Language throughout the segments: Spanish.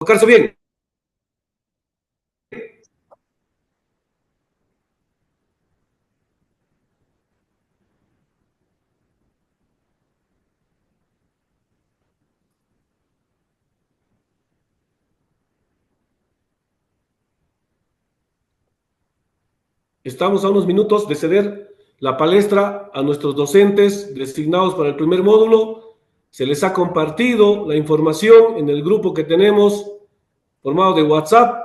colocarse bien. Estamos a unos minutos de ceder la palestra a nuestros docentes designados para el primer módulo. Se les ha compartido la información en el grupo que tenemos formado de WhatsApp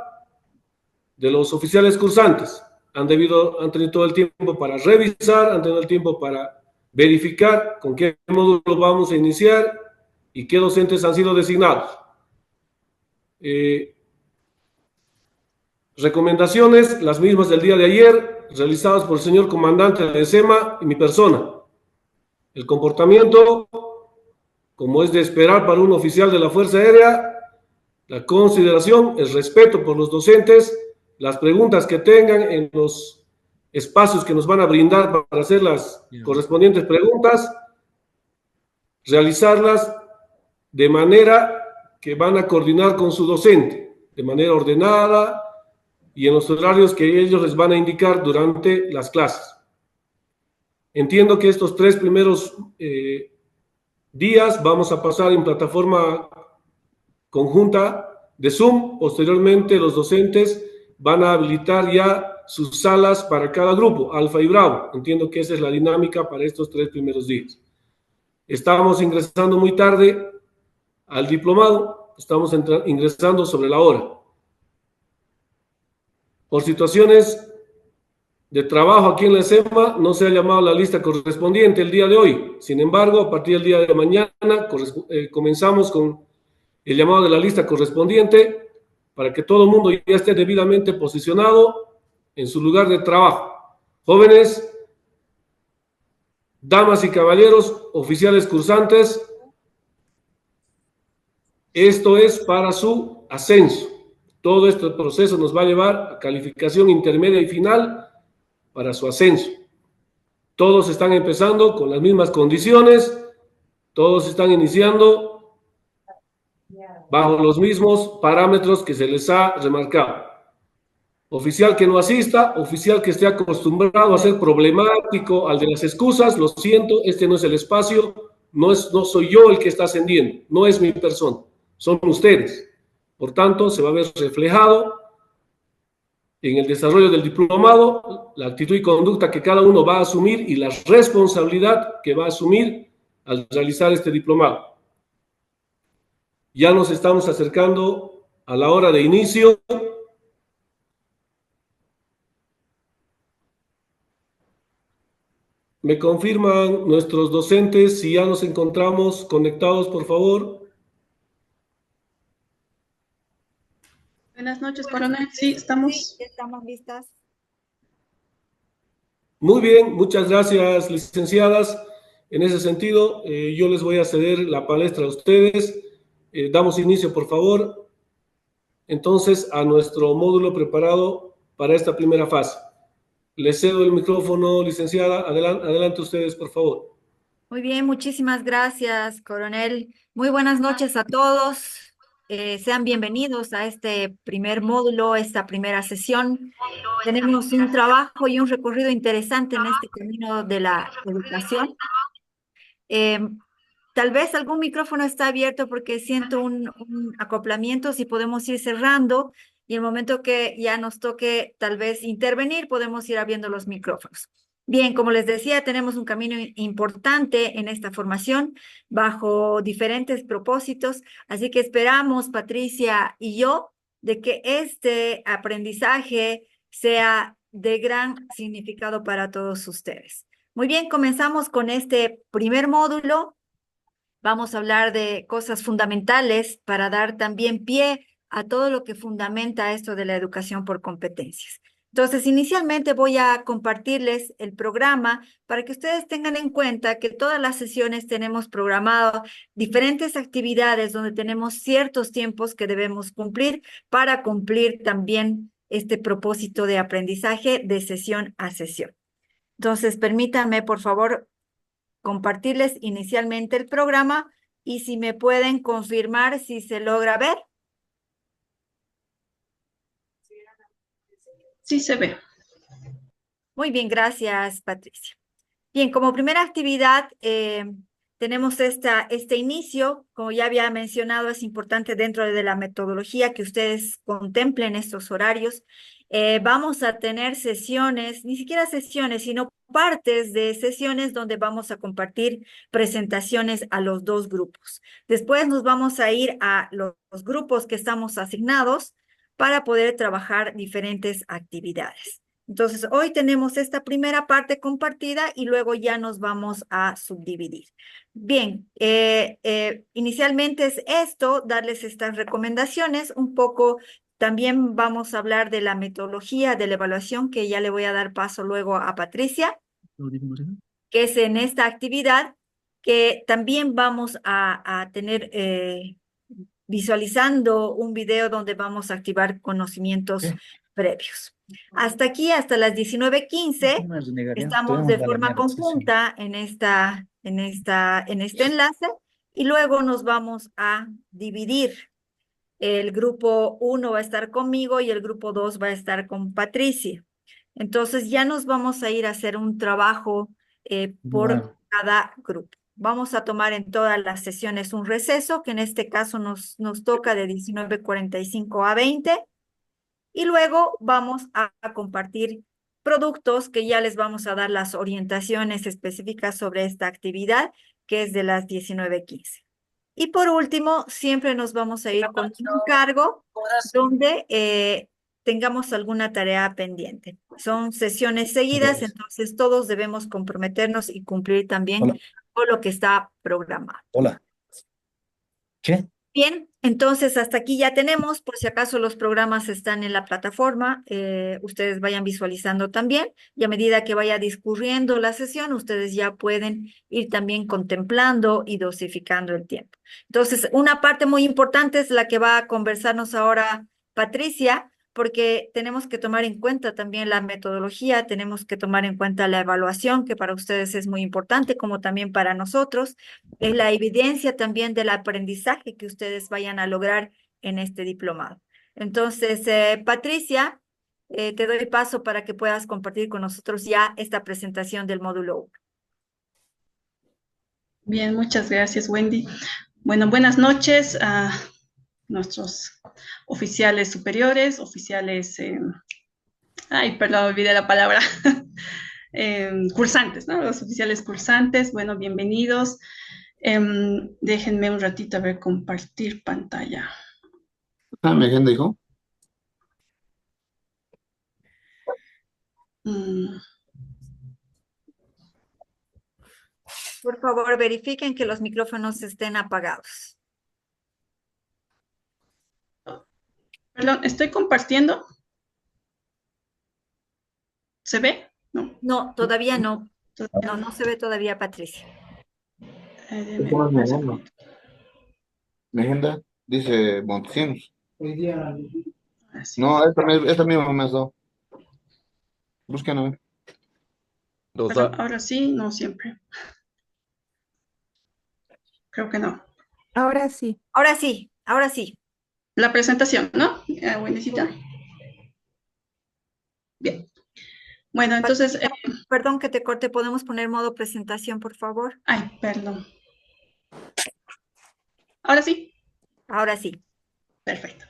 de los oficiales cursantes. Han tenido todo el tiempo para revisar, han tenido el tiempo para verificar con qué módulo vamos a iniciar y qué docentes han sido designados. Recomendaciones, las mismas del día de ayer, realizadas por el señor comandante de SEMA y mi persona. El comportamiento, como es de esperar para un oficial de la Fuerza Aérea, la consideración, el respeto por los docentes, las preguntas que tengan en los espacios que nos van a brindar para hacer las correspondientes preguntas, realizarlas de manera que van a coordinar con su docente, de manera ordenada y en los horarios que ellos les van a indicar durante las clases. Entiendo que estos 3 primeros días vamos a pasar en plataforma conjunta de Zoom. Posteriormente, los docentes van a habilitar ya sus salas para cada grupo, Alfa y Bravo. Entiendo que esa es la dinámica para estos 3 primeros días. Estábamos ingresando muy tarde al diplomado, estamos ingresando sobre la hora. Por situaciones de trabajo aquí en la SEMA, no se ha llamado la lista correspondiente el día de hoy. Sin embargo, a partir del día de mañana comenzamos con el llamado de la lista correspondiente para que todo el mundo ya esté debidamente posicionado en su lugar de trabajo. Jóvenes, damas y caballeros, oficiales cursantes, esto es para su ascenso. Todo este proceso nos va a llevar a calificación intermedia y final para su ascenso. Todos están empezando con las mismas condiciones, todos están iniciando bajo los mismos parámetros que se les ha remarcado. Oficial que no asista, oficial que esté acostumbrado a ser problemático, al de las excusas, lo siento, este no es el espacio, no soy yo el que está ascendiendo, no es mi persona, son ustedes. Por tanto, se va a ver reflejado en el desarrollo del diplomado la actitud y conducta que cada uno va a asumir y la responsabilidad que va a asumir al realizar este diplomado. Ya nos estamos acercando a la hora de inicio. ¿Me confirman nuestros docentes si ya nos encontramos conectados, por favor? Buenas noches, coronel. Sí, estamos. Sí, estamos listas. Muy bien, muchas gracias, licenciadas. En ese sentido, yo les voy a ceder la palestra a ustedes. Damos inicio, por favor, entonces, a nuestro módulo preparado para esta primera fase. Les cedo el micrófono, licenciada. Adelante ustedes, por favor. Muy bien, muchísimas gracias, coronel. Muy buenas noches a todos. Sean bienvenidos a este primer módulo, esta primera sesión. Tenemos un trabajo y un recorrido interesante en este camino de la educación. Tal vez algún micrófono está abierto porque siento un acoplamiento, si podemos ir cerrando y el momento que ya nos toque tal vez intervenir, podemos ir abriendo los micrófonos. Bien, como les decía, tenemos un camino importante en esta formación bajo diferentes propósitos, así que esperamos, Patricia y yo, de que este aprendizaje sea de gran significado para todos ustedes. Muy bien, comenzamos con este primer módulo. Vamos a hablar de cosas fundamentales para dar también pie a todo lo que fundamenta esto de la educación por competencias. Entonces, inicialmente voy a compartirles el programa para que ustedes tengan en cuenta que todas las sesiones tenemos programado diferentes actividades donde tenemos ciertos tiempos que debemos cumplir para cumplir también este propósito de aprendizaje de sesión a sesión. Entonces, permítanme, por favor, compartirles inicialmente el programa y si me pueden confirmar si se logra ver. Sí se ve. Muy bien, gracias, Patricia. Bien, como primera actividad tenemos este inicio. Como ya había mencionado, es importante dentro de la metodología que ustedes contemplen estos horarios. Vamos a tener sesiones, ni siquiera sesiones, sino partes de sesiones donde vamos a compartir presentaciones a los dos grupos. Después nos vamos a ir a los grupos que estamos asignados para poder trabajar diferentes actividades. Entonces, hoy tenemos esta primera parte compartida y luego ya nos vamos a subdividir. Bien, inicialmente es esto, darles estas recomendaciones. Un poco también vamos a hablar de la metodología de la evaluación, que ya le voy a dar paso luego a Patricia, que es en esta actividad que también vamos a tener visualizando un video donde vamos a activar conocimientos previos. Hasta aquí, hasta las 19:15, estamos de forma conjunta en este enlace y luego nos vamos a dividir. El grupo 1 va a estar conmigo y el grupo 2 va a estar con Patricia. Entonces ya nos vamos a ir a hacer un trabajo por cada grupo. Vamos a tomar en todas las sesiones un receso, que en este caso nos toca de 19:45 a 20. Y luego vamos a compartir productos que ya les vamos a dar las orientaciones específicas sobre esta actividad, que es de las 19:15. Y por último, siempre nos vamos a ir con un encargo donde tengamos alguna tarea pendiente. Son sesiones seguidas, entonces todos debemos comprometernos y cumplir también con lo que está programado. Hola. ¿Qué? Bien, entonces hasta aquí ya tenemos, por si acaso los programas están en la plataforma, ustedes vayan visualizando también y a medida que vaya discurriendo la sesión, ustedes ya pueden ir también contemplando y dosificando el tiempo. Entonces, una parte muy importante es la que va a conversarnos ahora Patricia, porque tenemos que tomar en cuenta también la metodología, tenemos que tomar en cuenta la evaluación, que para ustedes es muy importante, como también para nosotros. Es la evidencia también del aprendizaje que ustedes vayan a lograr en este diplomado. Entonces, Patricia, te doy paso para que puedas compartir con nosotros ya esta presentación del módulo 1. Bien, muchas gracias, Wendy. Bueno, buenas noches a nuestros oficiales superiores, oficiales, perdón, olvidé la palabra, cursantes, ¿no? Los oficiales cursantes, bueno, bienvenidos. Déjenme un ratito a ver, compartir pantalla. Mi agenda, hijo. Por favor, verifiquen que los micrófonos estén apagados. Perdón, ¿estoy compartiendo? ¿Se ve? No. No, todavía no. No se ve todavía, Patricia. Mi agenda dice Montesinos. No, esta misma me has dado. Busquen a ver. Pero ahora sí, no siempre. Creo que no. Ahora sí. Ahora sí, ahora sí. La presentación, ¿no? Buenecita. Bien. Bueno, entonces... Perdón que te corte, ¿podemos poner modo presentación, por favor? Ay, perdón. ¿Ahora sí? Ahora sí. Perfecto.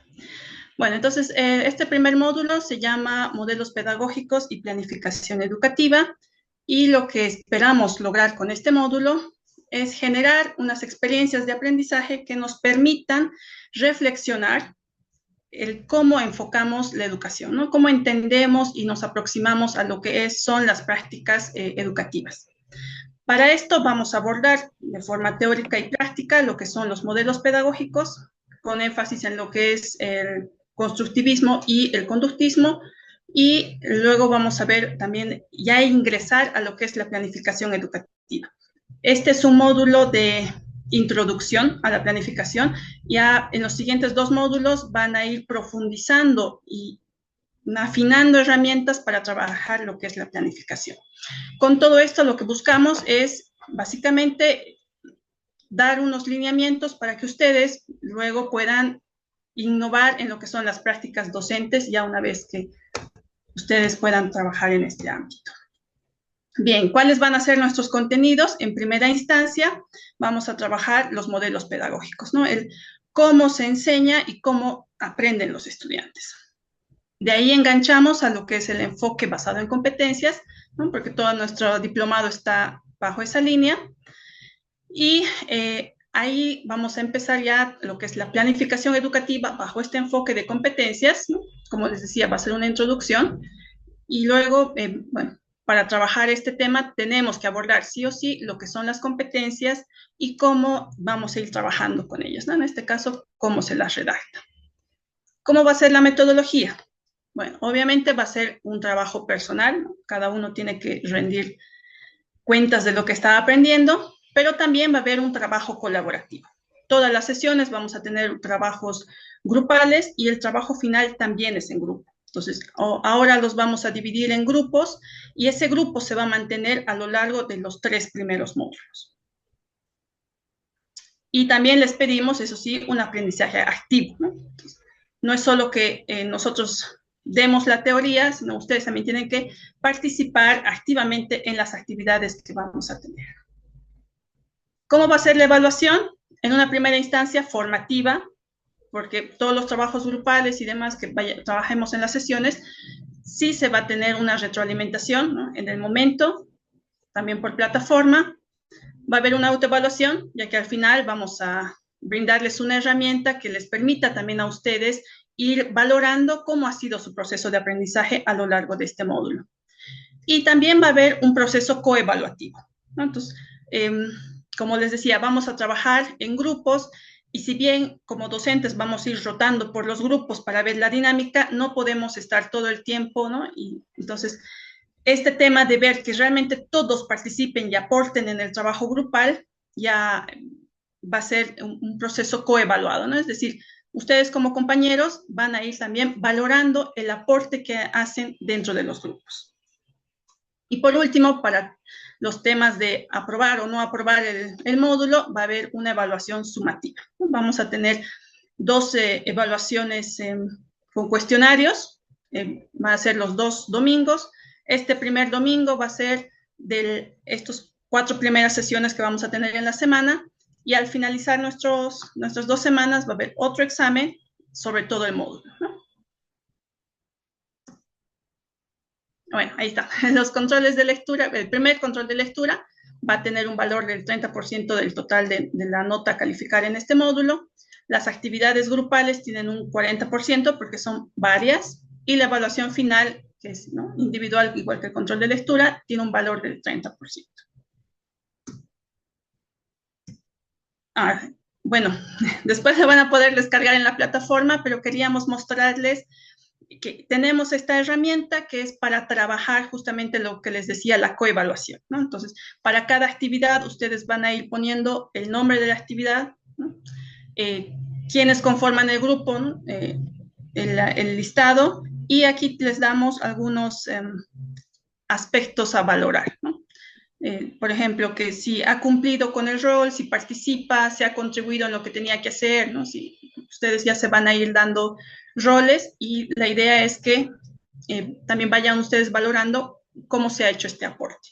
Bueno, entonces, este primer módulo se llama Modelos Pedagógicos y Planificación Educativa, y lo que esperamos lograr con este módulo es generar unas experiencias de aprendizaje que nos permitan reflexionar el cómo enfocamos la educación, ¿no? Cómo entendemos y nos aproximamos a lo que son las prácticas educativas. Para esto vamos a abordar de forma teórica y práctica lo que son los modelos pedagógicos, con énfasis en lo que es el constructivismo y el conductismo, y luego vamos a ver también ya ingresar a lo que es la planificación educativa. Este es un módulo de introducción a la planificación. Ya en los siguientes 2 módulos van a ir profundizando y afinando herramientas para trabajar lo que es la planificación. Con todo esto, lo que buscamos es básicamente dar unos lineamientos para que ustedes luego puedan innovar en lo que son las prácticas docentes, ya una vez que ustedes puedan trabajar en este ámbito. Bien, ¿cuáles van a ser nuestros contenidos? En primera instancia, vamos a trabajar los modelos pedagógicos, ¿no? El cómo se enseña y cómo aprenden los estudiantes. De ahí enganchamos a lo que es el enfoque basado en competencias, ¿no? Porque todo nuestro diplomado está bajo esa línea. Y ahí vamos a empezar ya lo que es la planificación educativa bajo este enfoque de competencias, ¿no? Como les decía, va a ser una introducción. Y luego, bueno, para trabajar este tema tenemos que abordar sí o sí lo que son las competencias y cómo vamos a ir trabajando con ellas, ¿no? En este caso, cómo se las redacta. ¿Cómo va a ser la metodología? Bueno, obviamente va a ser un trabajo personal, ¿no? Cada uno tiene que rendir cuentas de lo que está aprendiendo, pero también va a haber un trabajo colaborativo. Todas las sesiones vamos a tener trabajos grupales y el trabajo final también es en grupo. Entonces, ahora los vamos a dividir en grupos y ese grupo se va a mantener a lo largo de los 3 primeros módulos. Y también les pedimos, eso sí, un aprendizaje activo, ¿no? Entonces, no es solo que nosotros demos la teoría, sino ustedes también tienen que participar activamente en las actividades que vamos a tener. ¿Cómo va a ser la evaluación? En una primera instancia formativa, porque todos los trabajos grupales y demás que trabajemos en las sesiones, sí se va a tener una retroalimentación, ¿no? En el momento, también por plataforma. Va a haber una autoevaluación, ya que al final vamos a brindarles una herramienta que les permita también a ustedes ir valorando cómo ha sido su proceso de aprendizaje a lo largo de este módulo. Y también va a haber un proceso coevaluativo, ¿no? Entonces, como les decía, vamos a trabajar en grupos y si bien como docentes vamos a ir rotando por los grupos para ver la dinámica, no podemos estar todo el tiempo, ¿no? Y entonces, este tema de ver que realmente todos participen y aporten en el trabajo grupal ya va a ser un proceso coevaluado, ¿no? Es decir, ustedes como compañeros van a ir también valorando el aporte que hacen dentro de los grupos. Y por último, para los temas de aprobar o no aprobar el módulo, va a haber una evaluación sumativa. Vamos a tener 12 evaluaciones con cuestionarios, va a ser los 2 domingos. Este primer domingo va a ser de estos 4 primeras sesiones que vamos a tener en la semana y al finalizar nuestras 2 semanas va a haber otro examen sobre todo el módulo, ¿no? Bueno, ahí está. Los controles de lectura, el primer control de lectura va a tener un valor del 30% del total de la nota a calificar en este módulo. Las actividades grupales tienen un 40% porque son varias y la evaluación final, que es, ¿no?, individual, igual que el control de lectura, tiene un valor del 30%. Bueno, después se van a poder descargar en la plataforma, pero queríamos mostrarles que tenemos esta herramienta que es para trabajar justamente lo que les decía, la coevaluación, ¿no? Entonces, para cada actividad ustedes van a ir poniendo el nombre de la actividad, ¿no? Quienes conforman el grupo, ¿no? El listado, y aquí les damos algunos aspectos a valorar, ¿no? Por ejemplo, que si ha cumplido con el rol, si participa, si ha contribuido en lo que tenía que hacer, ¿no? Si ustedes ya se van a ir dando roles y la idea es que también vayan ustedes valorando cómo se ha hecho este aporte.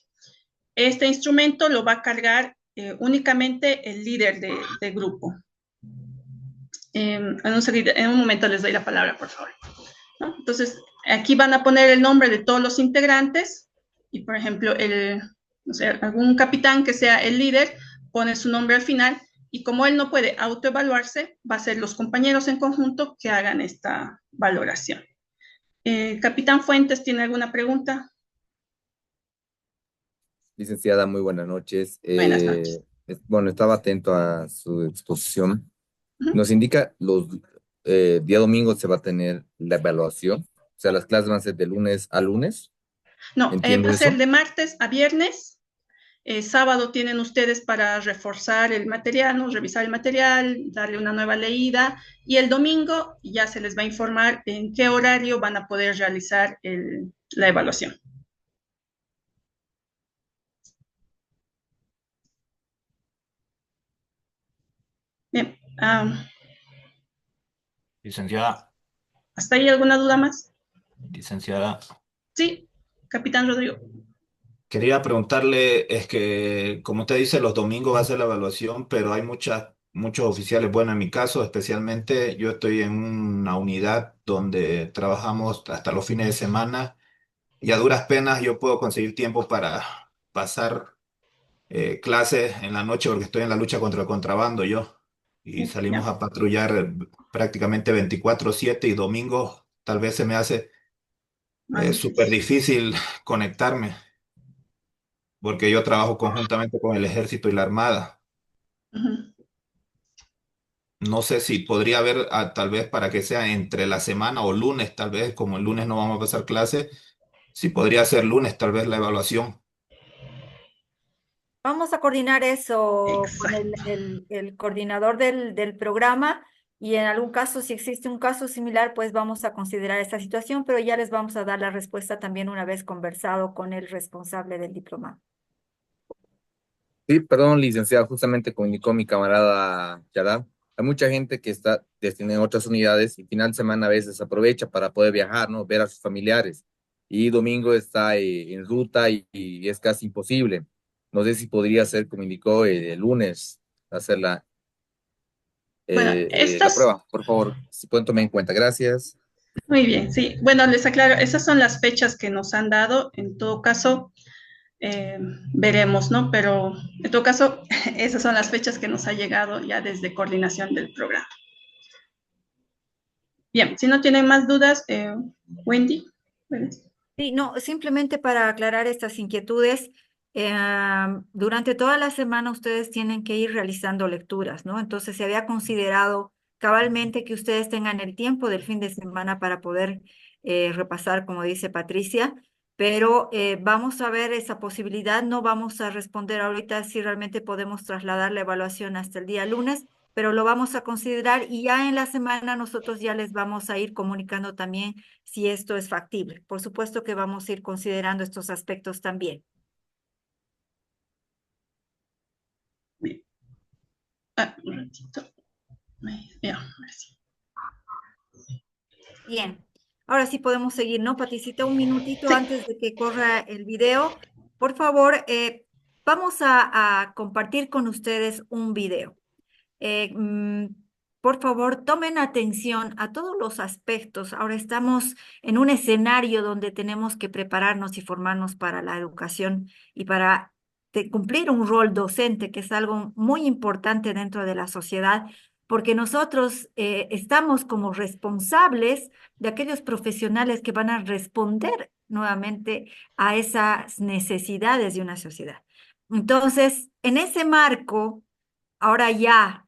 Este instrumento lo va a cargar únicamente el líder de grupo. En un momento les doy la palabra, por favor, ¿no? Entonces, aquí van a poner el nombre de todos los integrantes y, por ejemplo, no sé, algún capitán que sea el líder pone su nombre al final y como él no puede autoevaluarse, va a ser los compañeros en conjunto que hagan esta valoración. Capitán Fuentes, ¿tiene alguna pregunta? Licenciada, muy buenas noches. Buenas noches. Bueno, estaba atento a su exposición. Uh-huh. Nos indica día domingo se va a tener la evaluación, o sea, las clases van a ser de lunes a lunes. No, ¿Entiendo va a ser eso? de martes a viernes. Sábado tienen ustedes para reforzar el material, ¿no? Revisar el material, darle una nueva leída, y el domingo ya se les va a informar en qué horario van a poder realizar la evaluación. Bien. Licenciada. ¿Hasta ahí alguna duda más? Licenciada. Sí, capitán Rodrigo. Quería preguntarle, es que, como usted dice, los domingos va a ser la evaluación, pero hay muchos oficiales, bueno, en mi caso especialmente, yo estoy en una unidad donde trabajamos hasta los fines de semana y a duras penas yo puedo conseguir tiempo para pasar clases en la noche porque estoy en la lucha contra el contrabando yo y salimos Ya. a patrullar prácticamente 24/7 y domingos tal vez se me hace Más súper difícil. difícil conectarme porque yo trabajo conjuntamente con el ejército y la armada. Ujú. No sé si podría haber tal vez para que sea entre la semana o lunes, tal vez como el lunes no vamos a pasar clase, si podría ser lunes tal vez la evaluación. Vamos a coordinar eso con Exacto. el coordinador del programa y en algún caso, si existe un caso similar, pues vamos a considerar esta situación, pero ya les vamos a dar la respuesta también una vez conversado con el responsable del diplomado. Sí, perdón, licenciado, justamente comunicó mi camarada Yadá. Hay mucha gente que está destinada en otras unidades y final de semana a veces aprovecha para poder viajar, ¿no? Ver a sus familiares. Y domingo está en ruta y es casi imposible. No sé si podría ser, comunicó el lunes, hacer Bueno, la estas, prueba. Por favor, si pueden tomar en cuenta. Gracias. muy bien, sí. Bueno, les aclaro, esas son las fechas que nos han dado. En todo caso, eh, veremos, ¿no? Pero en todo caso, esas son las fechas que nos ha llegado ya desde coordinación del programa. Bien, si no tienen más dudas, Wendy. Bueno, Sí, no, simplemente para aclarar estas inquietudes, durante toda la semana ustedes tienen que ir realizando lecturas, ¿no? Entonces se había considerado cabalmente que ustedes tengan el tiempo del fin de semana para poder repasar, como dice Patricia, pero vamos a ver esa posibilidad, no vamos a responder ahorita si realmente podemos trasladar la evaluación hasta el día lunes, pero lo vamos a considerar y ya en la semana nosotros ya les vamos a ir comunicando también si esto es factible. Por supuesto que vamos a ir considerando estos aspectos también. bien. Ah, un ratito. Ya, ahora sí. Bien, ahora sí podemos seguir, ¿no? Paticita, un minutito Sí, antes de que corra el video. Por favor, vamos a compartir con ustedes un video. Eh, mm, por favor, tomen atención a todos los aspectos. Ahora estamos en un escenario donde tenemos que prepararnos y formarnos para la educación y para cumplir un rol docente, que es algo muy importante dentro de la sociedad, porque nosotros estamos como responsables de aquellos profesionales que van a responder nuevamente a esas necesidades de una sociedad. Entonces, en ese marco, ahora ya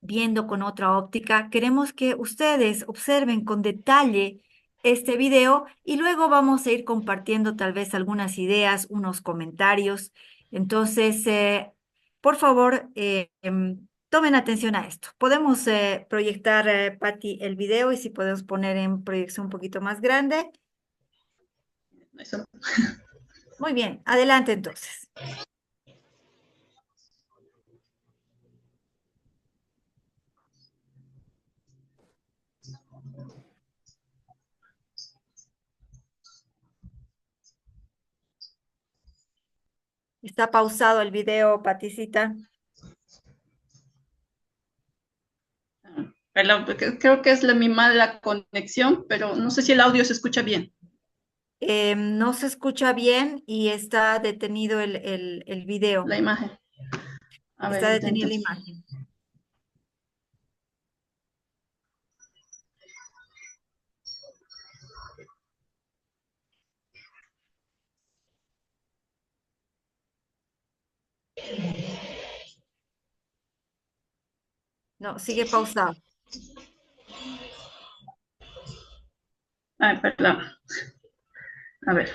viendo con otra óptica, queremos que ustedes observen con detalle este video y luego vamos a ir compartiendo tal vez algunas ideas, unos comentarios. Entonces, por favor, tomen atención a esto. Podemos proyectar, Patti, el video y si podemos poner en proyección un poquito más grande. eso. Muy bien, adelante entonces. Está pausado el video, Paticita. Perdón, porque creo que es mi mala conexión, pero no sé si el audio se escucha bien. No se escucha bien y está detenido el video. La imagen. A ver, Está detenida intento. la imagen. No, sigue pausado. Ay, perdón. A ver.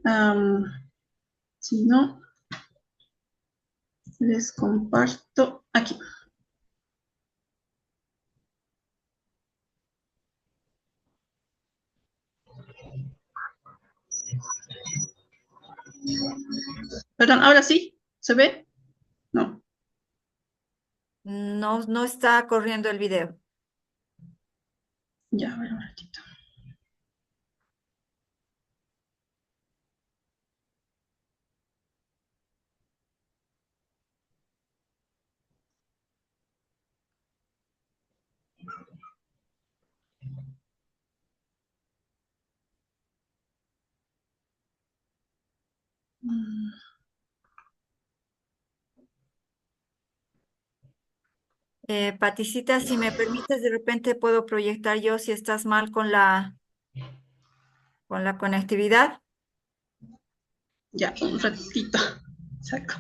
Am, si no, les comparto aquí. Perdón, ahora sí, ¿se ve? No, No, no está corriendo el video. ya, a ver un ratito. Paticita, si me permites, de repente puedo proyectar yo si estás mal con la conectividad. Ya, un ratito. Saco.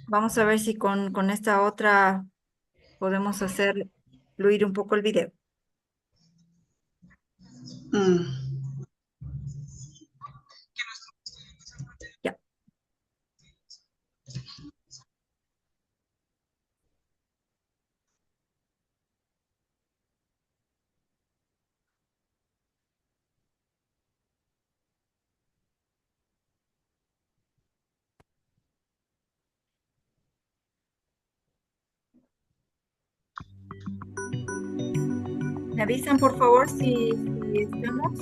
Vamos a ver si con esta otra podemos hacer fluir un poco el video. Ya. ¿Me avisan, por favor, si estamos?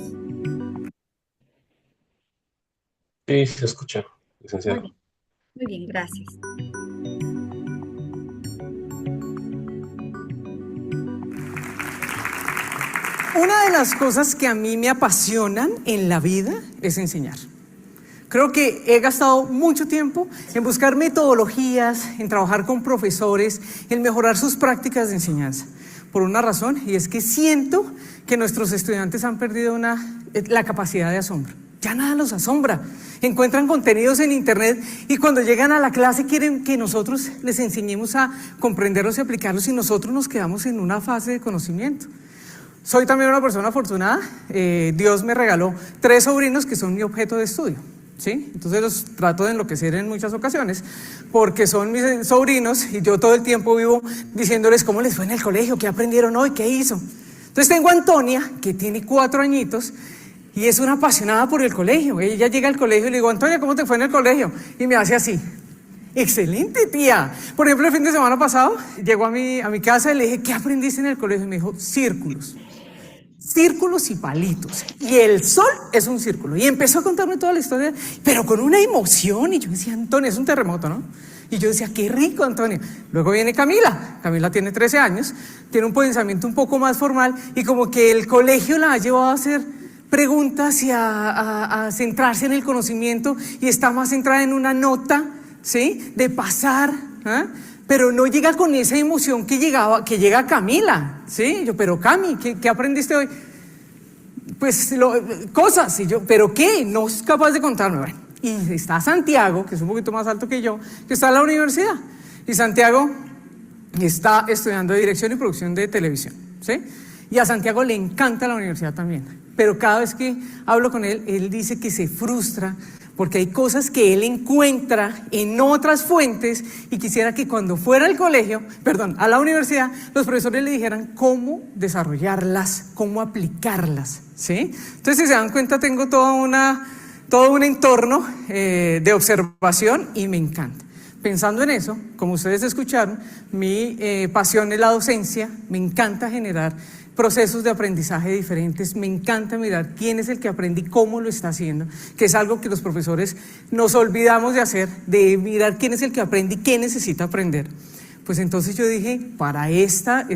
Sí, se escucha, licenciado. Muy bien, gracias. Una de las cosas que a mí me apasionan en la vida es enseñar. Creo que he gastado mucho tiempo en buscar metodologías, en trabajar con profesores, en mejorar sus prácticas de enseñanza. Por una razón, y es que siento que nuestros estudiantes han perdido la capacidad de asombro. Ya nada los asombra. Encuentran contenidos en internet y cuando llegan a la clase quieren que nosotros les enseñemos a comprenderlos y aplicarlos y nosotros nos quedamos en una fase de conocimiento. Soy también una persona afortunada. Dios me regaló 3 sobrinos que son mi objeto de estudio, ¿sí? Entonces los trato de enloquecer en muchas ocasiones porque son mis sobrinos y yo todo el tiempo vivo diciéndoles cómo les fue en el colegio, qué aprendieron hoy, qué hizo. Entonces tengo a Antonia, que tiene 4 añitos y es una apasionada por el colegio. Ella llega al colegio y le digo, Antonia, ¿cómo te fue en el colegio? Y me hace así. Excelente, tía. Por ejemplo, el fin de semana pasado llegó a mi casa y le dije, ¿qué aprendiste en el colegio? Y me dijo, círculos y palitos. Y el sol es un círculo. Y empezó a contarme toda la historia, pero con una emoción. Y yo decía, Antonia, es un terremoto, ¿no? Y yo decía, qué rico, Antonia. Luego viene Camila. Camila tiene 13 años, tiene un pensamiento un poco más formal y como que el colegio la ha llevado a hacer preguntas y a centrarse en el conocimiento y está más centrada en una nota, ¿sí? De pasar, ¿eh? Pero no llega con esa emoción que llega Camila, ¿sí? Yo, pero Cami, ¿qué aprendiste hoy? Pues cosas, y yo, ¿pero qué? No es capaz de contarme. Bueno, y está Santiago, que es un poquito más alto que yo, que está en la universidad. Y Santiago está estudiando dirección y producción de televisión, ¿sí? Y a Santiago le encanta la universidad también. Pero cada vez que hablo con él, él dice que se frustra porque hay cosas que él encuentra en otras fuentes y quisiera que cuando fuera al colegio, a la universidad, los profesores le dijeran cómo desarrollarlas, cómo aplicarlas, ¿sí? Entonces, si se dan cuenta, tengo todo un entorno de observación y me encanta. Pensando en eso, como ustedes escucharon, mi pasión es la docencia, me encanta generar procesos de aprendizaje diferentes, me encanta mirar quién es el que aprende y cómo lo está haciendo, que es algo que los profesores nos olvidamos de hacer, de mirar quién es el que aprende y qué necesita aprender. Pues entonces yo dije, para esta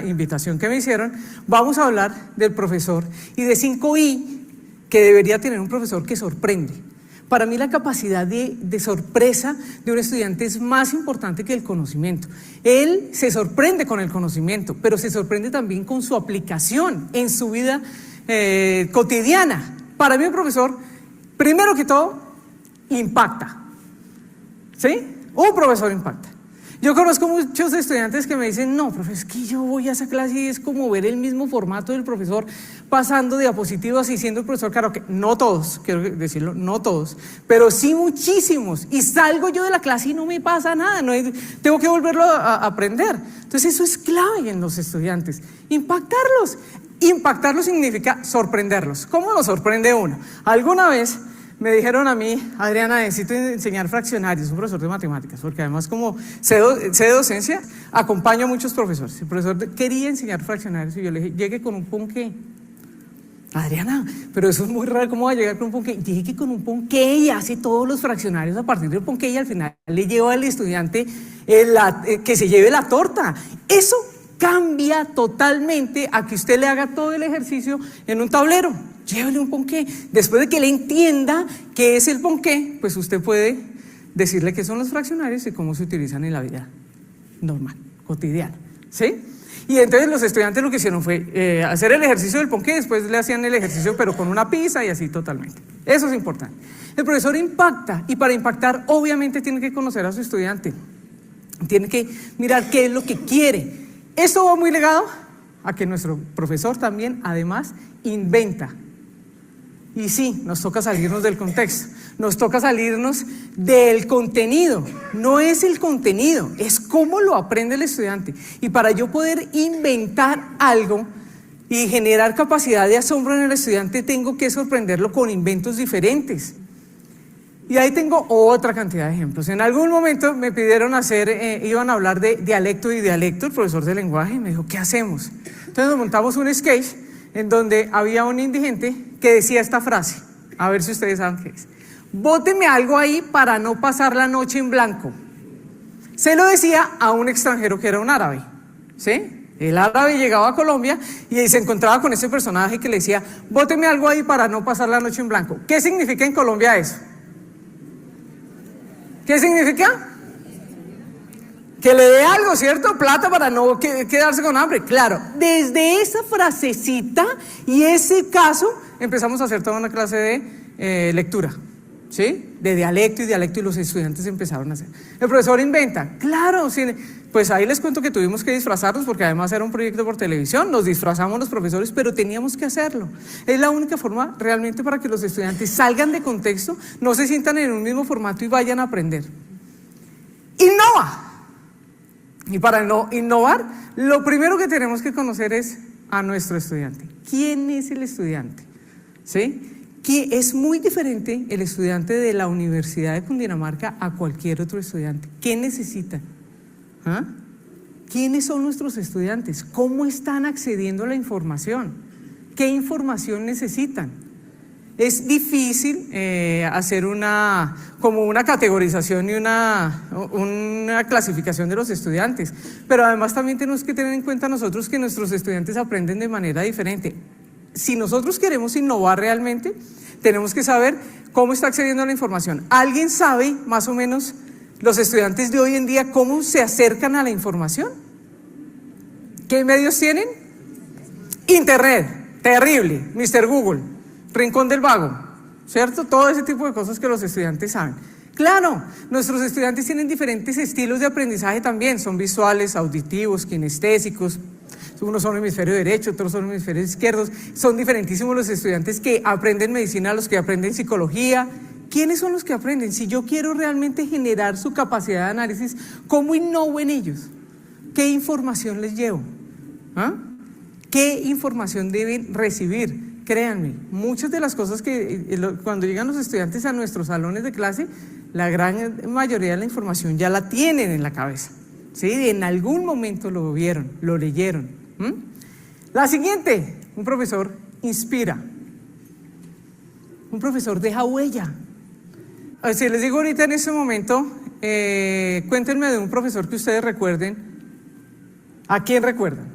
invitación que me hicieron, vamos a hablar del profesor y de 5I que debería tener un profesor que sorprende. Para mí la capacidad de sorpresa de un estudiante es más importante que el conocimiento. Él se sorprende con el conocimiento, pero se sorprende también con su aplicación en su vida cotidiana. Para mí un profesor, primero que todo, impacta. ¿Sí? Un profesor impacta. Yo conozco muchos estudiantes que me dicen, no, profe, es que yo voy a esa clase y es como ver el mismo formato del profesor pasando diapositivas y siendo el profesor, claro que no todos, quiero decirlo, no todos, pero sí muchísimos. Y salgo yo de la clase y no me pasa nada, tengo que volverlo a aprender. Entonces eso es clave en los estudiantes, impactarlos. Impactarlos significa sorprenderlos. ¿Cómo lo sorprende uno? Alguna vez me dijeron a mí, Adriana, necesito enseñar fraccionarios, un profesor de matemáticas, porque además como sé de docencia, acompaño a muchos profesores. El profesor quería enseñar fraccionarios y yo le dije, llegue con un ponqué. Adriana, pero eso es muy raro, ¿cómo va a llegar con un ponqué? Llegue con un ponqué y hace todos los fraccionarios a partir del ponqué y al final le lleva al estudiante que se lleve la torta. Eso cambia totalmente a que usted le haga todo el ejercicio en un tablero. llévele un ponqué. Después de que él entienda qué es el ponqué, pues usted puede decirle qué son los fraccionarios y cómo se utilizan en la vida normal, cotidiana, ¿sí? Y entonces los estudiantes lo que hicieron fue hacer el ejercicio del ponqué, después le hacían el ejercicio pero con una pizza y así totalmente. Eso es importante. El profesor impacta, y para impactar obviamente tiene que conocer a su estudiante, tiene que mirar qué es lo que quiere. Esto va muy ligado a que nuestro profesor también además inventa. Y sí, nos toca salirnos del contexto, nos toca salirnos del contenido. No es el contenido, es cómo lo aprende el estudiante. Y para yo poder inventar algo y generar capacidad de asombro en el estudiante, tengo que sorprenderlo con inventos diferentes. Y ahí tengo otra cantidad de ejemplos. En algún momento me pidieron iban a hablar de dialecto y dialecto, el profesor de lenguaje, y me dijo, ¿qué hacemos? Entonces nos montamos un sketch en donde había un indigente que decía esta frase, a ver si ustedes saben qué es. Bóteme algo ahí para no pasar la noche en blanco. Se lo decía a un extranjero que era un árabe, ¿sí? El árabe llegaba a Colombia y se encontraba con ese personaje que le decía, bóteme algo ahí para no pasar la noche en blanco. ¿Qué significa en Colombia eso? ¿Qué significa? Que le dé algo, ¿cierto? Plata para no quedarse con hambre. Claro, desde esa frasecita y ese caso empezamos a hacer toda una clase de lectura, ¿sí? De dialecto y los estudiantes empezaron a hacer. El profesor inventa, claro, sí, pues ahí les cuento que tuvimos que disfrazarnos porque además era un proyecto por televisión, nos disfrazamos los profesores, pero teníamos que hacerlo. Es la única forma realmente para que los estudiantes salgan de contexto, no se sientan en un mismo formato y vayan a aprender. Innova. Y para innovar, lo primero que tenemos que conocer es a nuestro estudiante. ¿Quién es el estudiante? ¿Sí? Que es muy diferente el estudiante de la Universidad de Cundinamarca a cualquier otro estudiante. ¿Qué necesita? ¿Ah? ¿Quiénes son nuestros estudiantes? ¿Cómo están accediendo a la información? ¿Qué información necesitan? Es difícil hacer una categorización y una clasificación de los estudiantes, pero además también tenemos que tener en cuenta nosotros que nuestros estudiantes aprenden de manera diferente. Si nosotros queremos innovar realmente, tenemos que saber cómo está accediendo a la información. ¿Alguien sabe más o menos los estudiantes de hoy en día cómo se acercan a la información? ¿Qué medios tienen? Internet, terrible, Mr. Google, Rincón del Vago, ¿cierto? Todo ese tipo de cosas que los estudiantes saben. Claro, nuestros estudiantes tienen diferentes estilos de aprendizaje también, son visuales, auditivos, kinestésicos, unos son hemisferio derecho, otros son hemisferio izquierdo, son diferentísimos los estudiantes que aprenden medicina, los que aprenden psicología. ¿Quiénes son los que aprenden? Si yo quiero realmente generar su capacidad de análisis, ¿cómo innovo en ellos? ¿Qué información les llevo? ¿Ah? ¿Qué información deben recibir? Créanme, muchas de las cosas que cuando llegan los estudiantes a nuestros salones de clase, la gran mayoría de la información ya la tienen en la cabeza, ¿sí? En algún momento lo vieron, lo leyeron. La siguiente, un profesor inspira, un profesor deja huella. Si les digo ahorita en este momento, cuéntenme de un profesor que ustedes recuerden. ¿A quién recuerdan?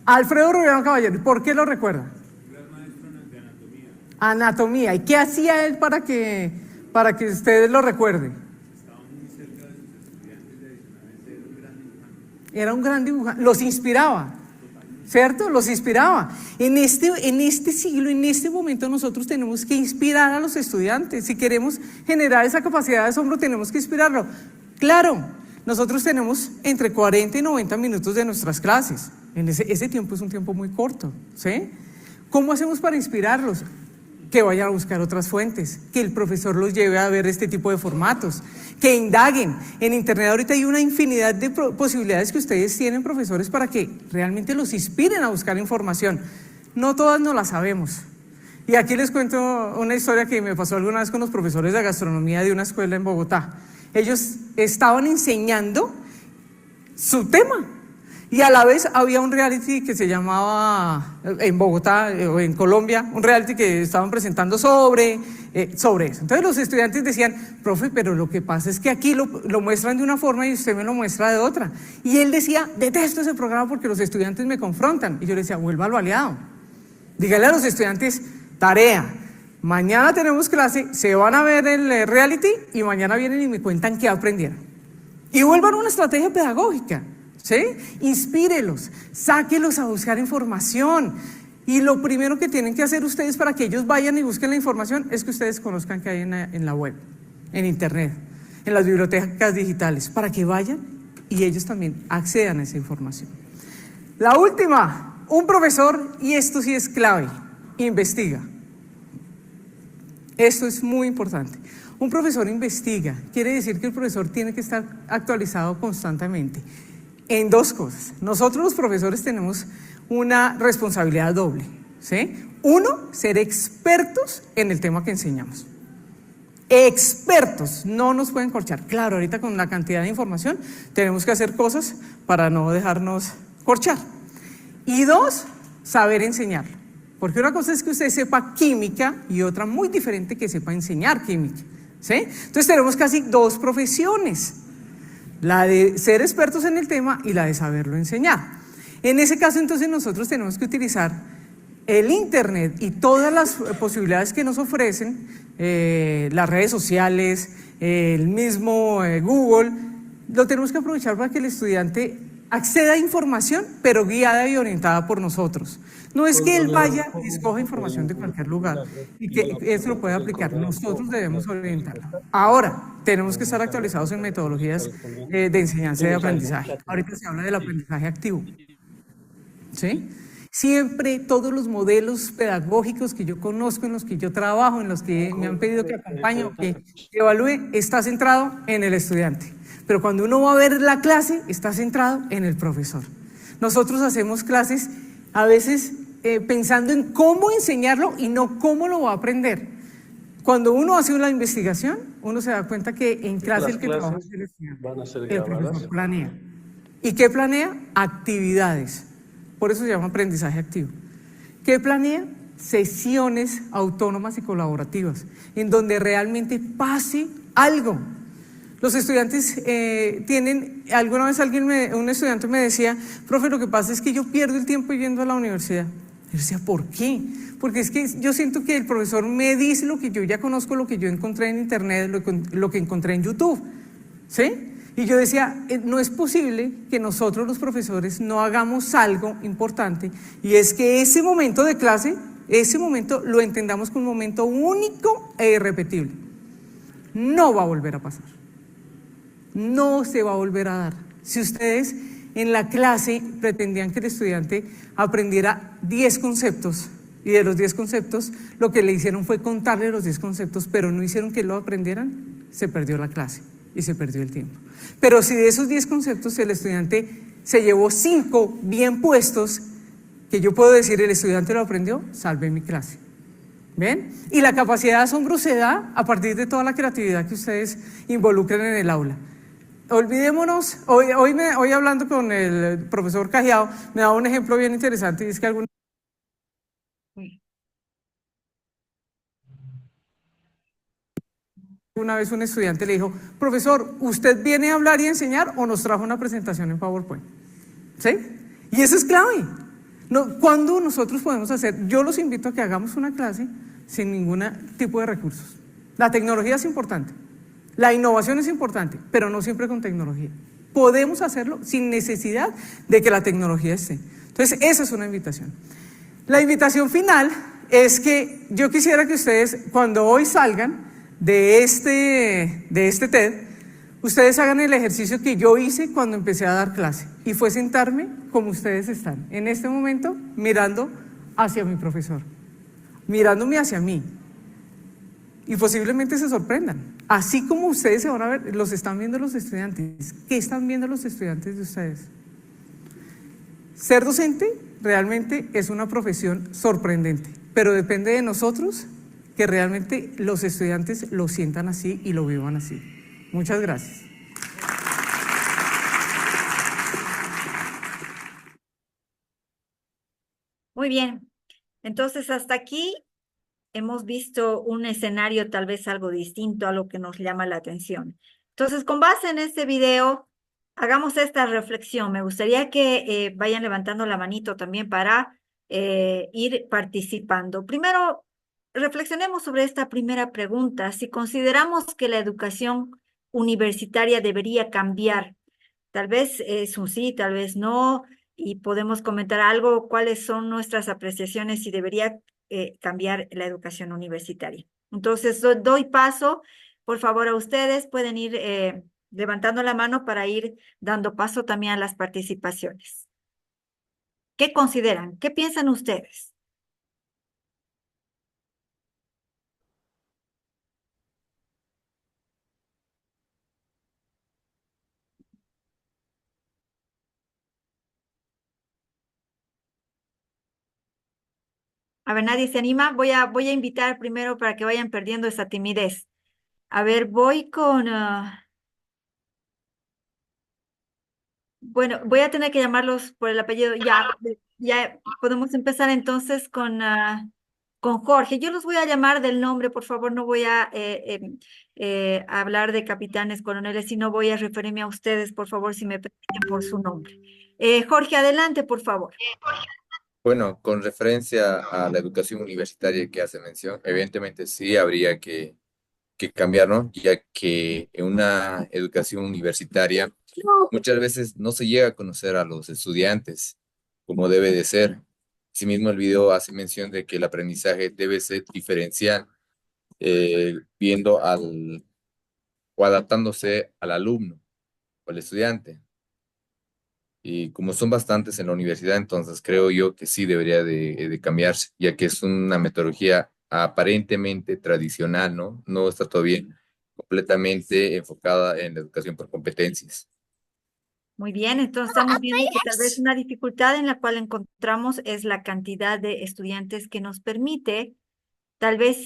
Alfredo Rubiano Caballero. ¿Por qué lo recuerdan? Gran maestro de anatomía. Anatomía. ¿Y qué hacía él para que ustedes lo recuerden? Estaba muy cerca de sus estudiantes, de adicionalmente era un gran dibujante. Era un gran dibujante. Los inspiraba, ¿cierto? Los inspiraba. En este siglo, en este momento, nosotros tenemos que inspirar a los estudiantes. Si queremos generar esa capacidad de asombro, tenemos que inspirarlo. Claro, nosotros tenemos entre 40 y 90 minutos de nuestras clases. Ese tiempo es un tiempo muy corto, ¿sí? ¿Cómo hacemos para inspirarlos? Que vayan a buscar otras fuentes, que el profesor los lleve a ver este tipo de formatos, que indaguen. En internet ahorita hay una infinidad de posibilidades que ustedes tienen, profesores, para que realmente los inspiren a buscar información. No todas no la sabemos. Y aquí les cuento una historia que me pasó alguna vez con los profesores de gastronomía de una escuela en Bogotá. Ellos estaban enseñando su tema Y a la vez había un reality que se llamaba, en Bogotá o en Colombia, un reality que estaban presentando sobre eso. Entonces los estudiantes decían, profe, pero lo que pasa es que aquí lo muestran de una forma y usted me lo muestra de otra. Y él decía, detesto ese programa porque los estudiantes me confrontan. Y yo le decía, vuélvalo aliado. Dígale a los estudiantes, tarea, mañana tenemos clase, se van a ver el reality y mañana vienen y me cuentan qué aprendieron. Y vuelvan a una estrategia pedagógica. ¿Sí? Inspírelos, sáquelos a buscar información. Y lo primero que tienen que hacer ustedes para que ellos vayan y busquen la información es que ustedes conozcan qué hay en la web, en internet, en las bibliotecas digitales, para que vayan y ellos también accedan a esa información. La última, un profesor, y esto sí es clave, investiga. Esto es muy importante. Un profesor investiga, quiere decir que el profesor tiene que estar actualizado constantemente. En dos cosas. Nosotros los profesores tenemos una responsabilidad doble, ¿sí? Uno, ser expertos en el tema que enseñamos. Expertos, no nos pueden corchar. Claro, ahorita con la cantidad de información tenemos que hacer cosas para no dejarnos corchar. Y dos, saber enseñarlo. Porque una cosa es que usted sepa química y otra muy diferente que sepa enseñar química, ¿sí? Entonces tenemos casi dos profesiones. La de ser expertos en el tema y la de saberlo enseñar. En ese caso, entonces, nosotros tenemos que utilizar el internet y todas las posibilidades que nos ofrecen, las redes sociales, el mismo Google, lo tenemos que aprovechar para que el estudiante acceda a información, pero guiada y orientada por nosotros. No es que él vaya y escoja información de cualquier lugar y que eso lo pueda aplicar. Nosotros debemos orientarlo. Ahora, tenemos que estar actualizados en metodologías de enseñanza y de aprendizaje. Ahorita se habla del aprendizaje activo. ¿Sí? Siempre todos los modelos pedagógicos que yo conozco, en los que yo trabajo, en los que me han pedido que acompañe o que evalúe, está centrado en el estudiante. Pero cuando uno va a ver la clase, está centrado en el profesor. Nosotros hacemos clases a veces pensando en cómo enseñarlo y no cómo lo va a aprender. Cuando uno hace una investigación, uno se da cuenta que en clase el que trabaja es el estudiante. El profesor planea. ¿Y qué planea? Actividades. Por eso se llama aprendizaje activo. ¿Qué planea? Sesiones autónomas y colaborativas, en donde realmente pase algo. Los estudiantes tienen, alguna vez un estudiante me decía, profe, lo que pasa es que yo pierdo el tiempo yendo a la universidad. Yo decía, ¿por qué? Porque es que yo siento que el profesor me dice lo que yo ya conozco, lo que yo encontré en internet, lo que encontré en YouTube, ¿sí? Y yo decía, no es posible que nosotros los profesores no hagamos algo importante, y es que ese momento de clase, ese momento lo entendamos como un momento único e irrepetible. No va a volver a pasar. No se va a volver a dar. Si ustedes en la clase pretendían que el estudiante aprendiera 10 conceptos y de los 10 conceptos lo que le hicieron fue contarle los 10 conceptos, pero no hicieron que lo aprendieran, se perdió la clase y se perdió el tiempo. Pero si de esos 10 conceptos el estudiante se llevó 5 bien puestos, que yo puedo decir el estudiante lo aprendió, salvé mi clase. ¿Ven? Y la capacidad de asombro se da a partir de toda la creatividad que ustedes involucren en el aula. Olvidémonos, hoy hablando con el profesor Cajiao, me daba un ejemplo bien interesante, y es que una vez un estudiante le dijo, profesor, ¿usted viene a hablar y a enseñar o nos trajo una presentación en PowerPoint? ¿Sí? Y eso es clave. ¿Cuándo nosotros podemos hacer? Yo los invito a que hagamos una clase sin ningún tipo de recursos. La tecnología es importante. La innovación es importante, pero no siempre con tecnología. Podemos hacerlo sin necesidad de que la tecnología esté. Entonces, esa es una invitación. La invitación final es que yo quisiera que ustedes, cuando hoy salgan de este TED, ustedes hagan el ejercicio que yo hice cuando empecé a dar clase, y fue sentarme como ustedes están, en este momento, mirando hacia mi profesor, mirándome hacia mí. Y posiblemente se sorprendan. Así como ustedes se van a ver, los están viendo los estudiantes. ¿Qué están viendo los estudiantes de ustedes? Ser docente realmente es una profesión sorprendente, pero depende de nosotros que realmente los estudiantes lo sientan así y lo vivan así. Muchas gracias. Muy bien. Entonces, hasta aquí hemos visto un escenario tal vez algo distinto a lo que nos llama la atención. Entonces, con base en este video, hagamos esta reflexión. Me gustaría que vayan levantando la manito también para ir participando. Primero, reflexionemos sobre esta primera pregunta. Si consideramos que la educación universitaria debería cambiar, tal vez es un sí, tal vez no, y podemos comentar algo, cuáles son nuestras apreciaciones si debería cambiar la educación universitaria. Entonces, doy paso, por favor, a ustedes. Pueden ir levantando la mano para ir dando paso también a las participaciones. ¿Qué consideran? ¿Qué piensan ustedes? A ver, nadie se anima. Voy a invitar primero para que vayan perdiendo esa timidez. A ver, voy con... bueno, voy a tener que llamarlos por el apellido. Ya podemos empezar entonces con Jorge. Yo los voy a llamar del nombre, por favor, no voy a hablar de capitanes, coroneles, sino voy a referirme a ustedes, por favor, si me permiten por su nombre. Jorge, adelante, por favor. Bueno, con referencia a la educación universitaria que hace mención, evidentemente sí habría que cambiar, ¿no? Ya que en una educación universitaria muchas veces no se llega a conocer a los estudiantes como debe de ser. Asimismo, el video hace mención de que el aprendizaje debe ser diferencial, viendo o adaptándose al alumno o al estudiante. Y como son bastantes en la universidad, entonces creo yo que sí debería de cambiarse, ya que es una metodología aparentemente tradicional, ¿no? No está todavía completamente enfocada en la educación por competencias. Muy bien, entonces estamos viendo que tal vez una dificultad en la cual encontramos es la cantidad de estudiantes que nos permite tal vez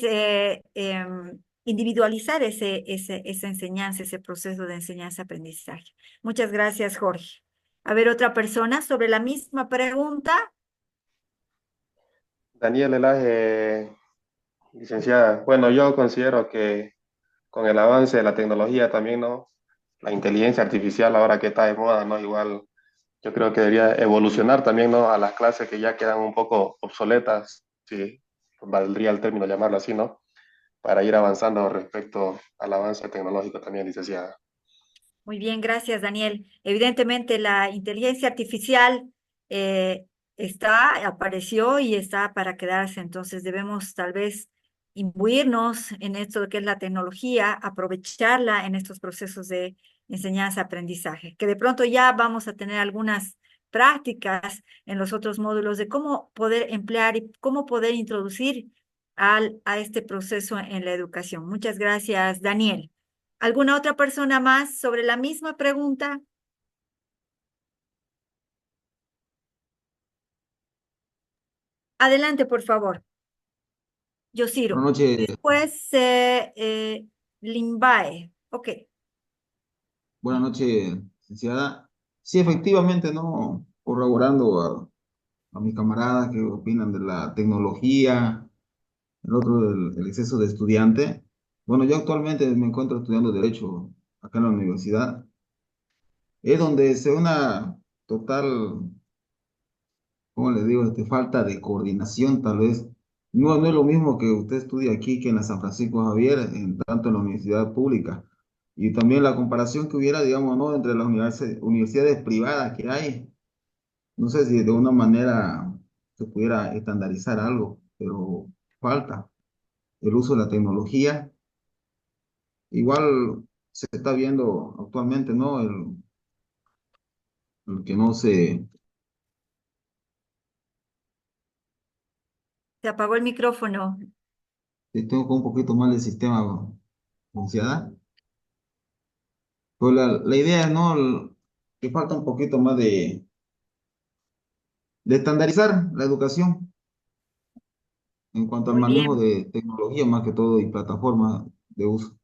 individualizar esa enseñanza, ese proceso de enseñanza-aprendizaje. Muchas gracias, Jorge. A ver, otra persona sobre la misma pregunta. Daniel Elaje, licenciada. Bueno, yo considero que con el avance de la tecnología también, ¿no? La inteligencia artificial ahora que está de moda, ¿no? Igual yo creo que debería evolucionar también, ¿no? A las clases que ya quedan un poco obsoletas, si valdría el término llamarlo así, ¿no? Para ir avanzando respecto al avance tecnológico también, licenciada. Muy bien, gracias, Daniel. Evidentemente, la inteligencia artificial apareció y está para quedarse, entonces debemos tal vez imbuirnos en esto que es la tecnología, aprovecharla en estos procesos de enseñanza-aprendizaje, que de pronto ya vamos a tener algunas prácticas en los otros módulos de cómo poder emplear y cómo poder introducir a este proceso en la educación. Muchas gracias, Daniel. ¿Alguna otra persona más sobre la misma pregunta? Adelante, por favor. Yosiro. Buenas noches, Después, Limbae. Ok. buenas noches, licenciada. Sí, efectivamente, ¿no? Corroborando a mis camaradas que opinan de la tecnología, el otro del el exceso de estudiante. Bueno, yo actualmente me encuentro estudiando Derecho acá en la universidad. Es donde se ve una total, ¿cómo les digo? Falta de coordinación, tal vez. No, no es lo mismo que usted estudia aquí que en la San Francisco Javier, tanto en la universidad pública. Y también la comparación que hubiera, digamos, ¿no? Entre las universidades privadas que hay. No sé si de una manera se pudiera estandarizar algo, pero falta el uso de la tecnología. Igual se está viendo actualmente, ¿no? El que no se... Se apagó el micrófono. Tengo un poquito más del sistema funciona. Pues la idea es, ¿no? Que falta un poquito más de estandarizar la educación en cuanto al Muy manejo bien. de tecnología más que todo y plataformas de uso.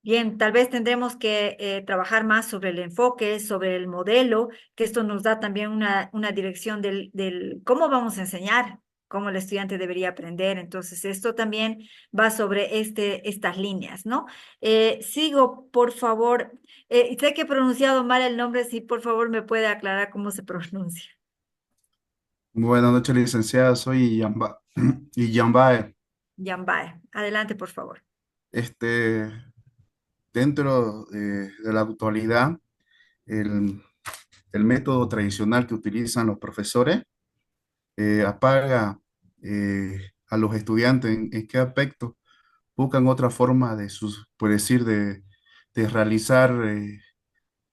Bien, tal vez tendremos que trabajar más sobre el enfoque, sobre el modelo, que esto nos da también una dirección del cómo vamos a enseñar, cómo el estudiante debería aprender. Entonces, esto también va sobre estas líneas, ¿no? Sigo, por favor. Sé que he pronunciado mal el nombre, si por favor me puede aclarar cómo se pronuncia. Buenas noches, licenciada. Soy Yambae. Yambae. Adelante, por favor. Este, dentro de la actualidad, el, el método tradicional que utilizan los profesores apaga a los estudiantes. ¿En qué aspecto? Buscan otra forma de por decir, de realizar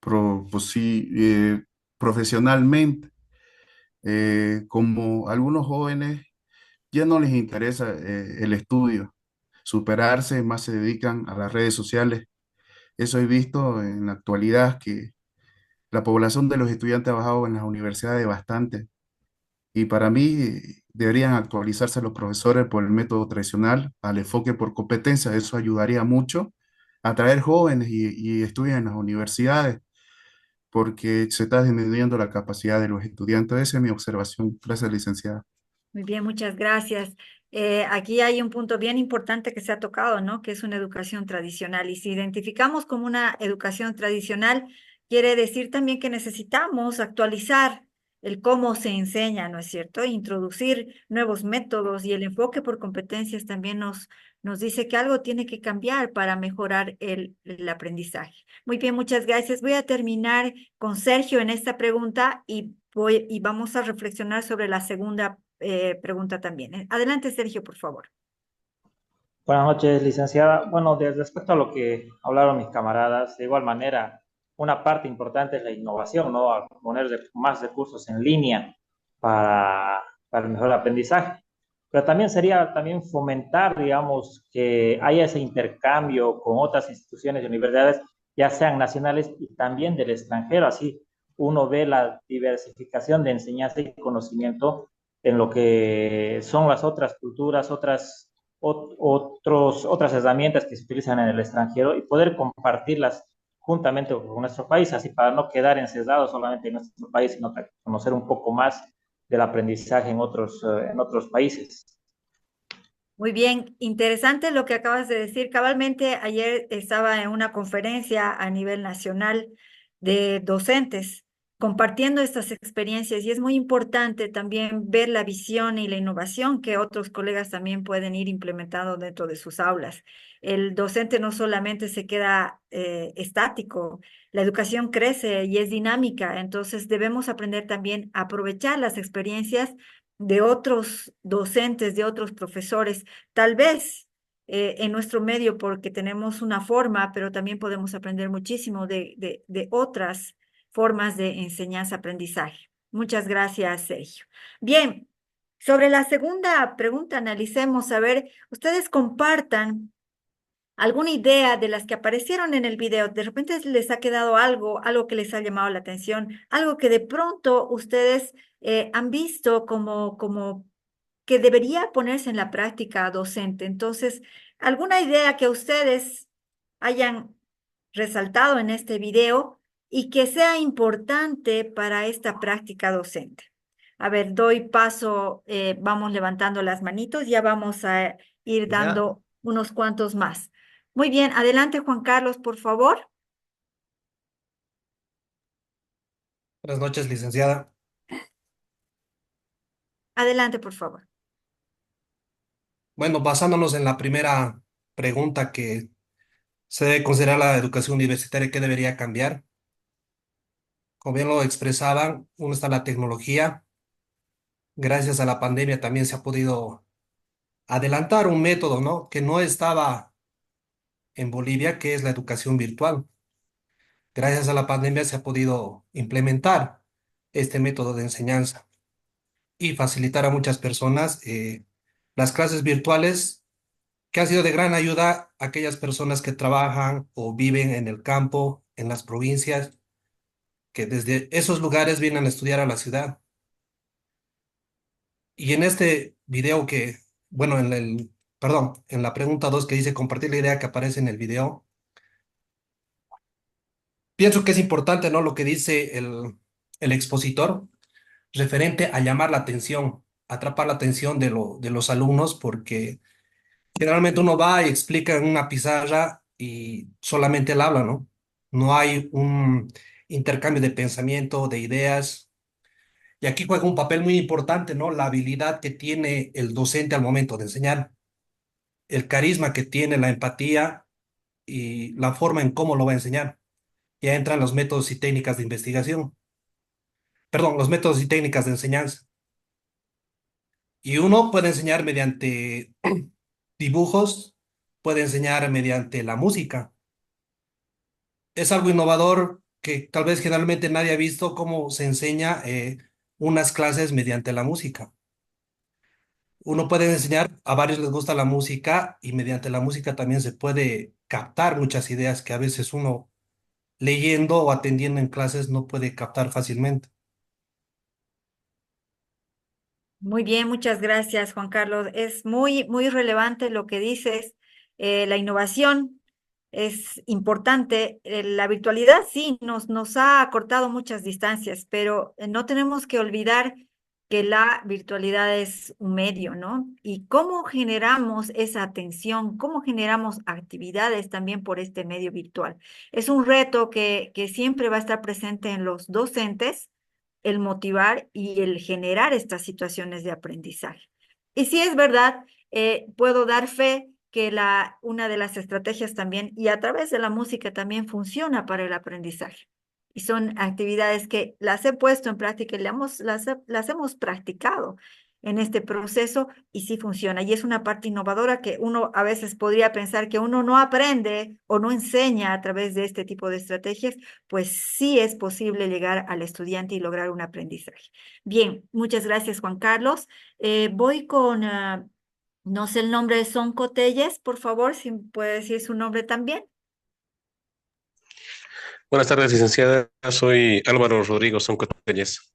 pues sí, profesionalmente. Como algunos jóvenes ya no les interesa el estudio, superarse, más se dedican a las redes sociales. Eso he visto en la actualidad que la población de los estudiantes ha bajado en las universidades bastante y para mí deberían actualizarse los profesores por el método tradicional al enfoque por competencias. Eso ayudaría mucho a atraer jóvenes y estudios en las universidades porque se está disminuyendo la capacidad de los estudiantes. Esa es mi observación. Gracias, licenciada. Muy bien, muchas gracias. Aquí hay un punto bien importante que se ha tocado, ¿no? Que es una educación tradicional. Y si identificamos como una educación tradicional, quiere decir también que necesitamos actualizar el cómo se enseña, ¿no es cierto? Introducir nuevos métodos y el enfoque por competencias también nos dice que algo tiene que cambiar para mejorar el aprendizaje. Muy bien, muchas gracias. Voy a terminar con Sergio en esta pregunta y vamos a reflexionar sobre la segunda pregunta también. Adelante, Sergio, por favor. Buenas noches, licenciada. Bueno, respecto a lo que hablaron mis camaradas, de igual manera, una parte importante es la innovación, ¿no? A poner más recursos en línea para el mejor aprendizaje. Pero también sería también fomentar, digamos, que haya ese intercambio con otras instituciones y universidades, ya sean nacionales y también del extranjero. Así uno ve la diversificación de enseñanza y conocimiento en lo que son las otras culturas, otras herramientas que se utilizan en el extranjero y poder compartirlas juntamente con nuestro país, así para no quedar encerrados solamente en nuestro país, sino para conocer un poco más del aprendizaje en otros países. Muy bien, interesante lo que acabas de decir. Cabalmente ayer estaba en una conferencia a nivel nacional de docentes compartiendo estas experiencias y es muy importante también ver la visión y la innovación que otros colegas también pueden ir implementando dentro de sus aulas. El docente no solamente se queda estático, la educación crece y es dinámica, entonces debemos aprender también a aprovechar las experiencias de otros docentes, de otros profesores. Tal vez en nuestro medio porque tenemos una forma, pero también podemos aprender muchísimo de otras formas de enseñanza-aprendizaje. Muchas gracias, Sergio. Bien, sobre la segunda pregunta, analicemos, a ver, ustedes compartan alguna idea de las que aparecieron en el video. De repente les ha quedado algo que les ha llamado la atención, algo que de pronto ustedes han visto como que debería ponerse en la práctica docente. Entonces, alguna idea que ustedes hayan resaltado en este video y que sea importante para esta práctica docente. A ver, doy paso, vamos levantando las manitos, ya vamos a ir dando unos cuantos más. Muy bien, adelante Juan Carlos, por favor. Buenas noches, licenciada. Adelante, por favor. Bueno, basándonos en la primera pregunta que se debe considerar la educación universitaria, ¿qué debería cambiar? Como bien lo expresaban, uno está la tecnología. Gracias a la pandemia también se ha podido adelantar un método, ¿no? Que no estaba en Bolivia, que es la educación virtual. Gracias a la pandemia se ha podido implementar este método de enseñanza y facilitar a muchas personas las clases virtuales que han sido de gran ayuda a aquellas personas que trabajan o viven en el campo, en las provincias, que desde esos lugares vienen a estudiar a la ciudad. Y en este video bueno, perdón, en la pregunta 2 que dice compartir la idea que aparece en el video, Pienso que es importante, ¿no? Lo que dice el expositor referente a llamar la atención, atrapar la atención de los alumnos, porque generalmente uno va y explica en una pizarra y solamente él habla, ¿no? No hay un intercambio de pensamiento, de ideas. Y aquí juega un papel muy importante, ¿no? La habilidad que tiene el docente al momento de enseñar, el carisma que tiene, la empatía y la forma en cómo lo va a enseñar. Ya entran los métodos y técnicas de investigación, perdón, los métodos y técnicas de enseñanza. Y uno puede enseñar mediante dibujos, puede enseñar mediante la música. Es algo innovador que tal vez generalmente nadie ha visto cómo se enseña unas clases mediante la música. Uno puede enseñar, a varios les gusta la música y mediante la música también se puede captar muchas ideas que a veces uno leyendo o atendiendo en clases no puede captar fácilmente. Muy bien, muchas gracias, Juan Carlos. Es muy, muy relevante lo que dices. La innovación es importante. La virtualidad sí nos ha acortado muchas distancias, pero no tenemos que olvidar que la virtualidad es un medio, ¿no? Y cómo generamos esa atención, cómo generamos actividades también por este medio virtual. Es un reto que siempre va a estar presente en los docentes, el motivar y el generar estas situaciones de aprendizaje. Y sí es verdad, puedo dar fe que una de las estrategias también, y a través de la música también funciona para el aprendizaje. Y son actividades que las he puesto en práctica y las hemos practicado en este proceso y sí funciona. Y es una parte innovadora que uno a veces podría pensar que uno no aprende o no enseña a través de este tipo de estrategias, pues sí es posible llegar al estudiante y lograr un aprendizaje. Bien, muchas gracias, Juan Carlos. Voy con, no sé el nombre de Sonco Telles, por favor, si puede decir su nombre también. Buenas tardes, licenciada. Soy Álvaro Rodrigo Sonco Telles.